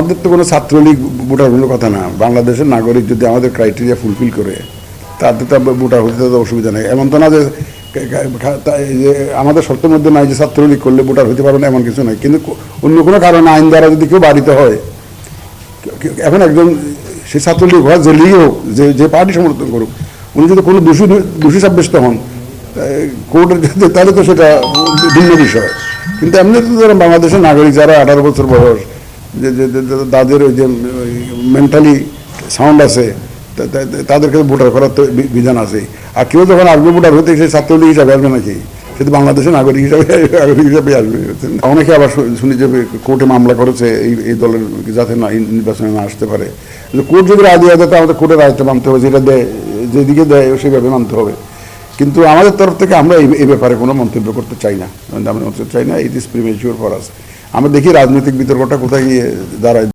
আমাদের তো কোনো ছাত্রলীগ ভোটার হওয়ার কথা না। বাংলাদেশের নাগরিক যদি আমাদের ক্রাইটেরিয়া ফুলফিল করে তাতে তো ভোটার হতে তো অসুবিধা নেই। এমন তো না যে আমাদের শর্তের মধ্যে নাই যে ছাত্রলীগ করলে ভোটার হতে পারবে না, এমন কিছু নাই। কিন্তু অন্য কোনো কারণে আইন দ্বারা যদি কেউ বাড়িতে হয়, এখন একজন সে ছাত্রলীগ হয়, যে লীগ হোক, যে পার্টি সমর্থন করুক, উনি যদি কোনো দোষী সাব্যস্ত হন কোর্টের, তাহলে তো সেটা ভিন্ন বিষয়। কিন্তু এমনি তো ধরেন বাংলাদেশের নাগরিক যারা 18 বছর বয়স, তাদের ওই যে মেন্টালি সাউন্ড আছে, তাদেরকে ভোটার করার তো বিধান আছে। আর কেউ যখন আসবে ভোটার হতে, সে ছাত্রলীগ হিসাবে আসবে নাকি? সে তো বাংলাদেশের নাগরিক হিসাবে আসবে। অনেকে আবার শুনি যে কোর্টে মামলা করেছে এই দলের যাতে না নির্বাচনে না আসতে পারে। কোর্ট যদি রায় দেওয়া যায় তো আমাদের কোর্টের রায়টা মানতে হবে, যেটা দেয়, যেদিকে দেয় সেভাবে মানতে হবে। কিন্তু আমাদের তরফ থেকে আমরা এই ব্যাপারে কোনো মন্তব্য করতে চাই না। আমরা মন্তব্য চাই না, it is premature for us. আমরা দেখি রাজনৈতিক বিতর্কটা কোথায় গিয়ে দাঁড়ায়।